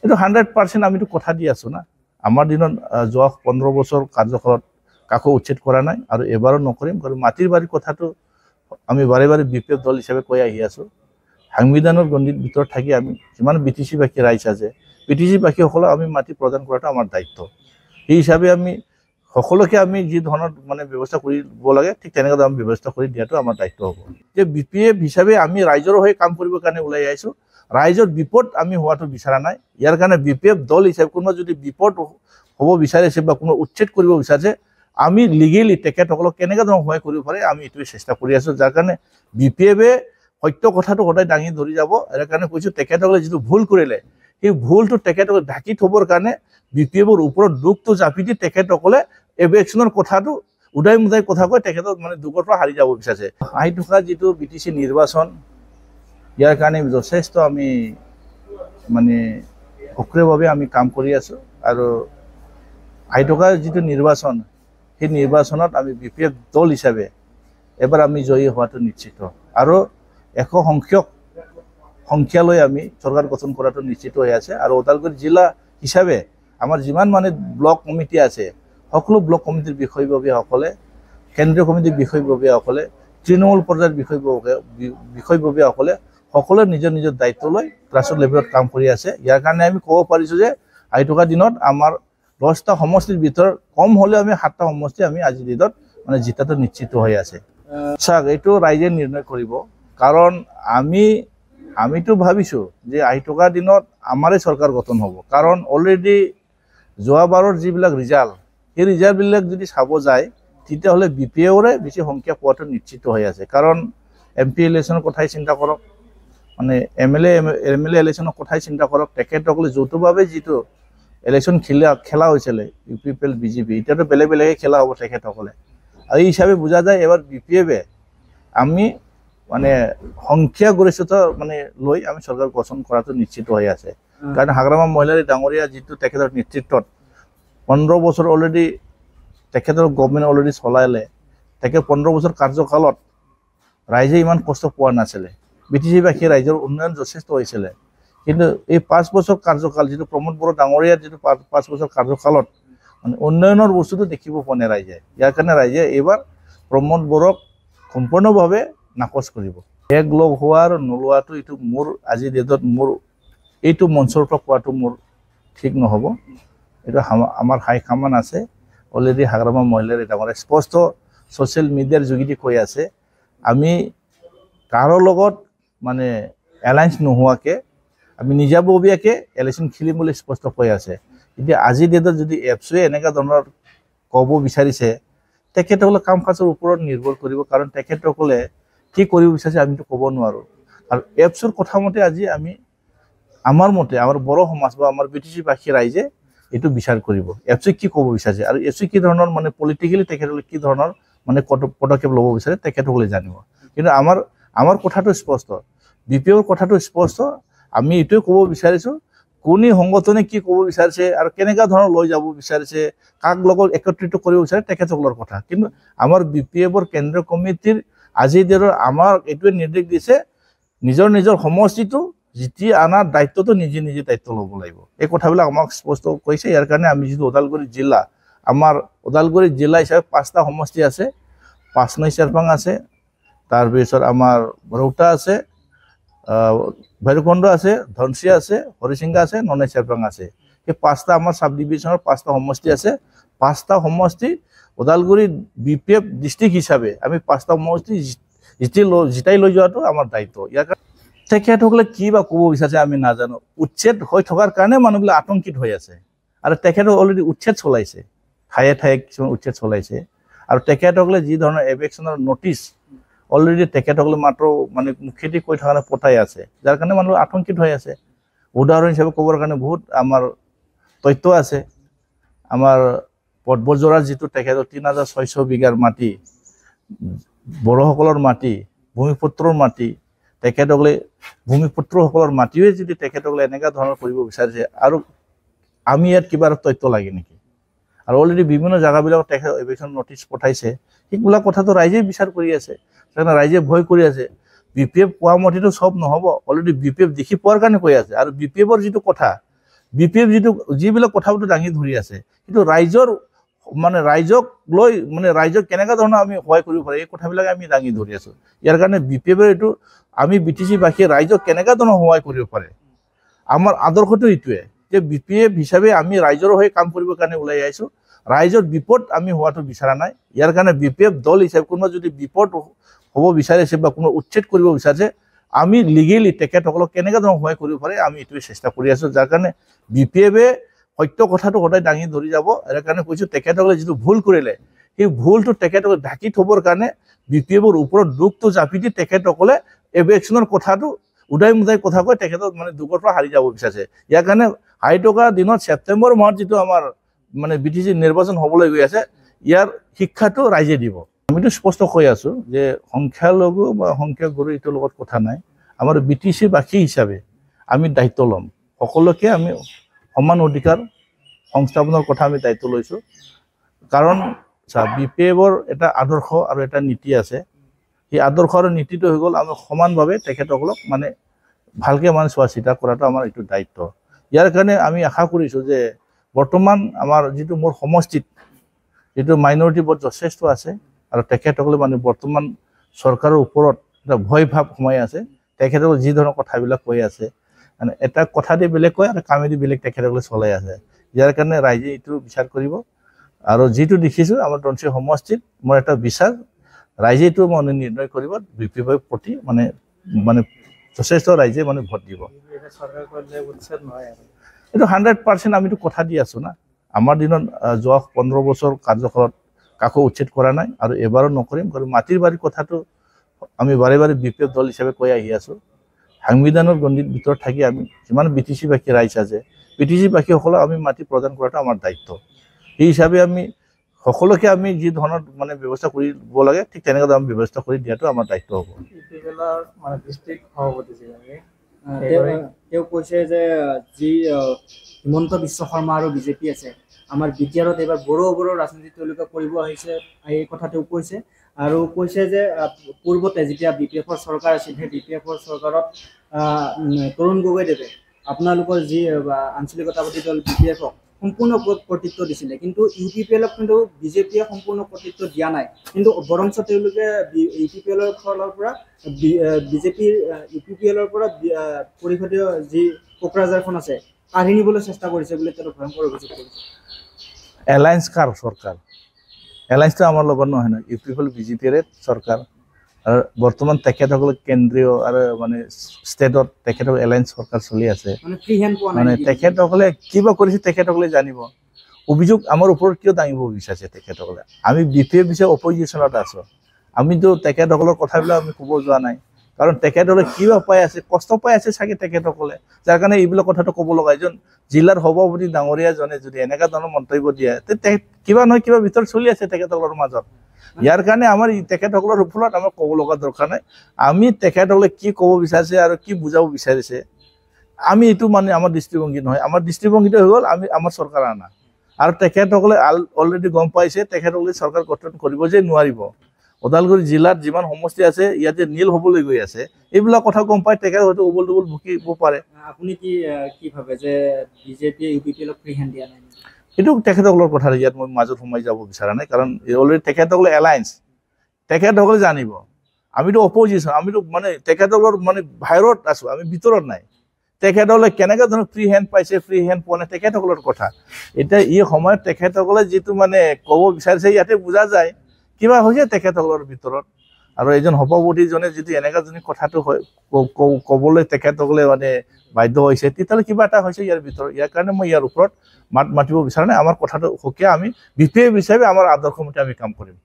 কিন্তু 100% আমিতো কথা দি আছো না আমাৰ দিনত যোৱা 15 বছৰ কাৰ্যকালত কাকো উচ্ছেদ কৰা নাই আৰু এবাৰো নকৰিম কাৰণ মাটিৰ বাৰী কথাটো আমি বাৰে বাৰে বিপিএফ দল হিচাপে কৈ আহি আছো সংবিধানৰ গণ্ডিৰ ভিতৰত থাকি আমি যিমান বিটিসি বাকী ৰাইজ আছে বিটিসি বাকীসকলক আমি মাটি প্ৰদান কৰাটো আমাৰ দায়িত্ব এই হিচাপে আমি সকলোকে আমি যি ধৰণৰ মানে ব্যৱস্থা কৰিব লাগে ঠিক তেনেকৈ আমি ব্যৱস্থা কৰি দিয়াটো আমাৰ দায়িত্ব হ'ব যে বিপিএফ হিচাপে আমি ৰাইজৰ হৈ কাম কৰিবৰ কাৰণে ওলাই আহিছো ৰাইজৰ বিপদ আমি হোৱাটো বিচাৰা নাই ইয়াৰ কাৰণে বিপিএফ দল হিচাপে কোনো যদি বিপদ হ'ব বিচাৰিছে বা কোনো উচ্ছেদ কৰিব বিচাৰিছে আমি লিগেলি তেখেতসকলক কেনেকৈ ধৰণৰ সহায় কৰিব পাৰে আমি এইটোৱে চেষ্টা কৰি আছো যাৰ কাৰণে বিপিএফে সত্য কথাটো সদায় দাঙি ধৰি যাব ইয়াৰ কাৰণে কৈছো তেখেতসকলে যিটো ভুল কৰিলে সেই ভুলটো তেখেতসকলে ঢাকি থবৰ কাৰণে বিপিএফৰ ওপৰত দুখটো জাপি দি তেখেতসকলে এভেকশ্যনৰ কথাটো উদাই মুদাই কথা কৈ তেখেতক মানে দুখৰ পৰা হাৰি যাব বিচাৰিছে আহি থকা যিটো বিটিসি নিৰ্বাচন ইয়াৰ কাৰণে যথেষ্ট আমি মানে সক্ৰিয়ভাৱে আমি কাম কৰি আছো আৰু আহি থকা যিটো নিৰ্বাচন সেই নিৰ্বাচনত আমি বিপিএফ দল হিচাপে এবাৰ আমি জয়ী হোৱাটো নিশ্চিত আৰু এশ সংখ্যালৈ আমি চৰকাৰ গঠন কৰাটো নিশ্চিত হৈ আছে আৰু ওদালগুৰি জিলা হিচাপে আমাৰ যিমান মানে ব্লক কমিটি আছে সকলো ব্লক কমিটিৰ বিষয়ববীয়াসকলে কেন্দ্ৰীয় কমিটিৰ বিষয়ববীয়াসকলে তৃণমূল পৰ্যায়ৰ বিষয়ববীয়াসকলে সকলোৱে নিজৰ নিজৰ দায়িত্ব লৈ গ্ৰাছৰুট লেভেলত কাম কৰি আছে ইয়াৰ কাৰণে আমি ক'ব পাৰিছো যে আহি থকা দিনত আমাৰ 10টা সমষ্টিৰ ভিতৰত কম হ'লেও আমি 7টা সমষ্টি আমি আজিৰ দিনত মানে জিতাটো নিশ্চিত হৈ আছে চাওক এইটো ৰাইজে নিৰ্ণয় কৰিব কাৰণ আমিতো ভাবিছো যে আহি থকা দিনত আমাৰে চৰকাৰ গঠন হ'ব কাৰণ অলৰেডি যোৱাবাৰৰ যিবিলাক ৰিজাল্ট সেই ৰিজাল্টবিলাক যদি চাব যায় তেতিয়াহ'লে বিপিএফৰে বেছি সংখ্যা পোৱাটো নিশ্চিত হৈ আছে কাৰণ এমপি ইলেকশ্যনৰ কথাই চিন্তা কৰক মানে এমএলএ ইলেকশ্যনৰ কথাই চিন্তা কৰক তেখেতসকলে যৌথভাৱে যিটো ইলেকশ্যন খেলা হৈছিলে ইউপিপিএল বিজেপি এতিয়াতো বেলেগ খেলা হ'ব তেখেতসকলে আৰু এই হিচাপে বুজা যায় এবাৰ বিপিএফে আমি মানে সংখ্যাগৰিষ্ঠতা মানে লৈ আমি চৰকাৰ গঠন কৰাটো নিশ্চিত হৈ আছে কাৰণ হাগ্ৰামা মহিলাৰী ডাঙৰীয়া যিটো তেখেতৰ নেতৃত্বত 15 বছৰ অলৰেডি তেখেতৰ গভৰ্ণমেণ্ট অলৰেডি চলাইলে তেখেত 15 বছৰ কাৰ্যকালত ৰাইজে ইমান কষ্ট পোৱা নাছিলে বিটিসি বাকী ৰাইজৰ উন্নয়ন যথেষ্ট হৈছিলে কিন্তু এই 5 বছৰ কাৰ্যকাল যিটো প্ৰমোদ বড়ো ডাঙৰীয়াৰ যিটো 5 বছৰ কাৰ্যকালত মানে উন্নয়নৰ বস্তুটো দেখিব পোৱা নাই ৰাইজে ইয়াৰ কাৰণে ৰাইজে এইবাৰ প্ৰমোদ বড়োক সম্পূৰ্ণভাৱে নাকচ কৰিব এক লগ হোৱাৰ নোলোৱাটো এইটো মোৰ আজিৰ ডেটত মোৰ এইটো মঞ্চৰ পৰা কোৱাটো মোৰ ঠিক নহ'ব এইটো আমাৰ হাই কামান আছে অলৰেডি হাগ্ৰামা মহিলাৰী ডাঙৰীয়া স্পষ্ট ছ'চিয়েল মিডিয়াৰ যোগেদি কৈ আছে আমি কাৰো লগত মানে এলায়েন্স নোহোৱাকৈ আমি নিজাববীয়াকৈ ইলেকশ্যন খেলিম বুলি স্পষ্ট কৈ আছে এতিয়া আজিৰ ডেটত যদি এপছুৱে এনেকুৱা ধৰণৰ ক'ব বিচাৰিছে তেখেতসকলে কাম কাজৰ ওপৰত নিৰ্ভৰ কৰিব কাৰণ তেখেতসকলে কি কৰিব বিচাৰিছে আমিতো ক'ব নোৱাৰোঁ আৰু এপছৰ কথা মতে আজি আমি আমাৰ মতে আমাৰ বড়ো সমাজ বা আমাৰ বিটিসি বাকী ৰাইজে এইটো বিচাৰ কৰিব এপছুৱে কি ক'ব বিচাৰিছে আৰু এপছুৱে কি ধৰণৰ মানে পলিটিকেলি তেখেতসকলে কি ধৰণৰ মানে পদক্ষেপ ল'ব বিচাৰে তেখেতসকলে জানিব কিন্তু আমাৰ কথাটো স্পষ্ট বিপিএফৰ কথাটো স্পষ্ট আমি এইটোৱে ক'ব বিচাৰিছোঁ কোনে সংগঠনে কি ক'ব বিচাৰিছে আৰু কেনেকুৱা ধৰণৰ লৈ যাব বিচাৰিছে কাক লগত একত্ৰিত কৰিব বিচাৰে তেখেতসকলৰ কথা কিন্তু আমাৰ বিপিএফৰ কেন্দ্ৰীয় কমিটিৰ আজিৰ দিনত আমাৰ এইটোৱে নিৰ্দেশ দিছে নিজৰ সমষ্টিটো জিতি আনাৰ দায়িত্বটো নিজে দায়িত্ব ল'ব লাগিব এই কথাবিলাক আমাক স্পষ্ট কৈছে ইয়াৰ কাৰণে আমি যিটো ওদালগুৰি জিলা আমাৰ ওদালগুৰি জিলা হিচাপে 5টা সমষ্টি আছে 5 নং চেৰপাং আছে তাৰপিছত আমাৰ ৰৌতা আছে ভৈৰৱকুণ্ড আছে ধনচিয়া আছে হৰিচিংগা আছে ননেই চেৰপাং আছে এই 5টা আমাৰ সাব ডিভিজনৰ 5টা সমষ্টি আছে 5টা সমষ্টি ওদালগুৰি বিপিএফ ডিষ্ট্ৰিক্ট হিচাপে আমি 5টা সমষ্টি জিতাই লৈ যোৱাটো আমাৰ দায়িত্ব ইয়াৰ কাৰণে তেখেতসকলে কি বা ক'ব বিচাৰিছে আমি নাজানো উচ্ছেদ হৈ থকাৰ কাৰণে মানুহবিলাক আতংকিত হৈ আছে আৰু তেখেতক অলৰেডি উচ্ছেদ চলাইছে ঠায়ে কিছুমান উচ্ছেদ চলাইছে আৰু তেখেতসকলে যি ধৰণৰ এভেকশ্যনৰ নটিচ অলৰেডি তেখেতসকলে মাত্ৰ মানে মুখেদি কৈ থকা পঠাই আছে যাৰ কাৰণে মানুহ আতংকিত হৈ আছে উদাহৰণ হিচাপে ক'বৰ কাৰণে বহুত আমাৰ তথ্য আছে আমাৰ পদবজৰাৰ যিটো তেখেতৰ 3600 বিঘাৰ মাটি বড়োসকলৰ মাটি ভূমিপুত্ৰৰ মাটি তেখেতসকলে ভূমিপুত্ৰসকলৰ মাটিয়ে যদি তেখেতসকলে এনেকুৱা ধৰণৰ কৰিব বিচাৰিছে আৰু আমি ইয়াত কিবা তথ্য লাগে নেকি আৰু অলৰেডি বিভিন্ন জায়গাবিলাকত তেখেত এভেকশ্যন নটিচ পঠাইছে সেইবিলাক কথাটো ৰাইজে বিচাৰ কৰি আছে কাৰণ ৰাইজে ভয় কৰি আছে বিপিএফ কোৱা মতেতো সব নহ'ব অলৰেডি বিপিএফ দেখি পোৱাৰ কাৰণে কৈ আছে আৰু বিপিএফৰ যিটো কথা BPF যিবিলাক কথাটো দাঙি ধৰি আছে কিন্তু ৰাইজৰ মানে ৰাইজক লৈ মানে ৰাইজক কেনেকুৱা ধৰণৰ আমি সহায় কৰিব পাৰে এই কথাবিলাক আমি দাঙি ধৰি আছো ইয়াৰ কাৰণে BPF এইটো আমি BTC বাসী ৰাইজক কেনেকুৱা ধৰণৰ সহায় কৰিব পাৰে আমাৰ আদৰ্শটো এইটোৱে যে BPF হিচাপে আমি ৰাইজৰ হৈ কাম কৰিবৰ কাৰণে ওলাই আহিছো ৰাইজৰ বিপদ আমি হোৱাটো বিচাৰা নাই ইয়াৰ কাৰণে BPF দল হিচাপে কোনোবা যদি বিপদ হ'ব বিচাৰিছে বা কোনো উচ্ছেদ কৰিব বিচাৰিছে আমি লিগেলি তেখেতসকলক কেনেকুৱা ধৰণৰ সহায় কৰিব পাৰে আমি এইটোৱে চেষ্টা কৰি আছো যাৰ কাৰণে BPF-এ সত্য কথাটো সদায় দাঙি ধৰি যাব ইয়াৰ কাৰণে কৈছো তেখেতসকলে যিটো ভুল কৰিলে সেই ভুলটো তেখেতসকলে ঢাকি থবৰ কাৰণে BPF-ৰ ওপৰত দুখটো জাপি দি তেখেতসকলে এভেকশ্যনৰ কথাটো উদাই মুদাই কথা কৈ তেখেতক মানে দুখৰ পৰা হাৰি যাব বিচাৰিছে ইয়াৰ কাৰণে আহি থকা দিনত ছেপ্টেম্বৰ মাহত যিটো আমাৰ মানে BTC নিৰ্বাচন হ'বলৈ গৈ আছে ইয়াৰ শিক্ষাটো ৰাইজে দিব আমিতো স্পষ্ট কৈ আছো যে সংখ্যালঘু বা সংখ্যাগুৰু এইটোৰ লগত কথা নাই আমাৰ BTC বাসী হিচাপে আমি দায়িত্ব ল'ম সকলোকে আমি সমান অধিকাৰ সংস্থাপনৰ কথা আমি দায়িত্ব লৈছো কাৰণ BPF-ৰ এটা আদৰ্শ আৰু এটা নীতি আছে এই আদৰ্শ আৰু নীতিটো হৈ গ'ল আমি সমানভাৱে তেখেতসকলক মানে ভালকে মানে চোৱা চিতা কৰাটো আমাৰ এইটো দায়িত্ব ইয়াৰ কাৰণে আমি আশা কৰিছো যে বৰ্তমান আমাৰ যিটো মোৰ সমষ্টিত যিটো মাইনৰিটি ভোট যথেষ্ট আছে আৰু তেখেতসকলে মানে বৰ্তমান চৰকাৰৰ ওপৰত এটা ভয় ভাৱ সোমাই আছে তেখেতসকলে যি ধৰণৰ কথাবিলাক কৈ আছে মানে এটা কথা দি বেলেগ কয় আৰু কামেদি বেলেগ তেখেতসকলে চলাই আছে ইয়াৰ কাৰণে ৰাইজে এইটো বিচাৰ কৰিব আৰু যিটো দেখিছো আমাৰ ধনচিৰি সমষ্টিত মোৰ এটা বিশ্বাস ৰাইজে এইটো মানে নিৰ্ণয় কৰিব BPF-ৰ প্ৰতি মানে মানে যথেষ্ট ৰাইজে মানে ভোট দিব এইটো 100% আমিতো কথা দি আছো না আমাৰ দিনত যোৱা 15 বছৰ কাৰ্যকালত কাকো উচ্ছেদ কৰা নাই আৰু এবাৰো নকৰিম কাৰণ মাটিৰ বাৰীৰ কথাটো আমি বাৰে বাৰে BPF দল হিচাপে কৈ আহি আছো সংবিধানৰ গণ্ডিৰ ভিতৰত থাকি আমি যিমান BTC বাসী ৰাইজ আছে BTC বাসীসকলক আমি মাটি প্ৰদান কৰাটো আমাৰ দায়িত্ব এই হিচাপে আমি সকলোকে আমি যি ধৰণৰ মানে ব্যৱস্থা কৰিব লাগে ঠিক তেনেকৈ আমি ব্যৱস্থা কৰি দিয়াটো আমাৰ দায়িত্ব হ'ব মানে ডিস্ট্ৰিক্ট সভাপতি তেওঁ কৈছে যে যি হিমন্ত বিশ্ব শৰ্মা আৰু BJP আছে আমাৰ বিটিআৰত এবাৰ বড়ো ৰাজনীতি তেওঁলোকে কৰিব আহিছে এই কথা তেওঁ কৈছে আৰু কৈছে যে পূৰ্বতে যেতিয়া BPF-ৰ চৰকাৰ আছিল সেই BPF-ৰ চৰকাৰত তৰুণ গগৈদেৱে আপোনালোকৰ যি আঞ্চলিকতাবাদী দল BPF-ক সম্পূৰ্ণ কৰ্তৃত্ব দিছিলে কিন্তু UPPL-ক কিন্তু BJP-য়ে সম্পূৰ্ণ কৰ্তৃত্ব দিয়া নাই কিন্তু বৰঞ্চ তেওঁলোকে UPPL-ৰ ফালৰ পৰা BJP-ৰ UPPL-ৰ পৰা পৰিষদীয় যি কোকৰাঝাৰখন আছে কাঢ়ি নিবলৈ চেষ্টা কৰিছে বুলি তেওঁ ভয়ংকৰ অভিযোগ কৰিছে এলায়েন্স কাৰ চৰকাৰ এলায়েন্সটো আমাৰ লগত নহয় না UPPL BJP-ৰে চৰকাৰ আৰু বৰ্তমান তেখেতসকলে কেন্দ্ৰীয় আৰু মানে ষ্টেটত তেখেতসকল এলায়েন্স চৰকাৰ চলি আছে মানে তেখেতসকলে কিবা কৰিছে তেখেতসকলে জানিব অভিযোগ আমাৰ ওপৰত কিয় দাঙিব বিচাৰিছে তেখেতসকলে আমি BPF বিষয়ে অপজিশ্যনত আছো আমিতো তেখেতসকলৰ কথাবিলাক আমি ক'ব যোৱা নাই কাৰণ তেখেতসকলে কিবা পাই আছে কষ্ট পাই আছে চাগে তেখেতসকলে যাৰ কাৰণে এইবিলাক কথাটো ক'ব লগা এজন জিলাৰ সভাপতি ডাঙৰীয়াজনে যদি এনেকুৱা ধৰণৰ মন্তব্য দিয়ে কিবা নহয় কিবা ভিতৰত চলি আছে তেখেতসকলৰ মাজত ইয়াৰ কাৰণে আমাৰ তেখেতসকলৰ ওপৰত আমাৰ ক'ব লগা দৰকাৰ নাই আমি তেখেতসকলে কি ক'ব বিচাৰিছে আৰু কি বুজাব বিচাৰিছে আমি এইটো মানে আমাৰ দৃষ্টিভংগী নহয় আমাৰ দৃষ্টিভংগীটো হৈ গ'ল আমি আমাৰ চৰকাৰ আনা আৰু তেখেতসকলে অলৰেডি গম পাইছে তেখেতসকলে চৰকাৰ গঠন কৰিব যে নোৱাৰিব ওদালগুৰি জিলাত যিমান সমষ্টি আছে ইয়াতে নীল হ'বলৈ গৈ আছে এইবিলাক কথা গম পাই তেখেত হয়তো উবল দুবল ভুকিব পাৰে আপুনি কি ভাবে যে BJP-য়ে UPPL-ক ফ্ৰী হেণ্ড দিয়া নাই এইটো তেখেতসকলৰ কথা ইয়াত মই মাজত সোমাই যাব বিচৰা নাই কাৰণ অলৰেডি তেখেতসকলে এলায়েন্স তেখেতসকলে জানিব আমিতো অপজিশ্যন আমিতো মানে তেখেতসকলৰ মানে বাহিৰত আছো আমি ভিতৰত নাই তেখেতসকলে কেনেকুৱা ধৰণৰ ফ্ৰী হেণ্ড পাইছে ফ্ৰী হেণ্ড পোৱা নাই তেখেতসকলৰ কথা এতিয়া এই সময়ত তেখেতসকলে যিটো মানে ক'ব বিচাৰিছে ইয়াতে বুজা যায় কিবা হৈছে তেখেতসকলৰ ভিতৰত আৰু এজন সভাপতিজনে যদি এনেকুৱা যদি কথাটো ক'বলৈ তেখেতসকলে মানে বাধ্য হৈছে তেতিয়াহ'লে কিবা এটা হৈছে ইয়াৰ ভিতৰত ইয়াৰ কাৰণে মই ইয়াৰ ওপৰত মাত মাতিব বিচৰা নাই আমাৰ কথাটো সুকীয়া আমি BPF হিচাপে আমাৰ আদৰ্শ মতে আমি কাম কৰিম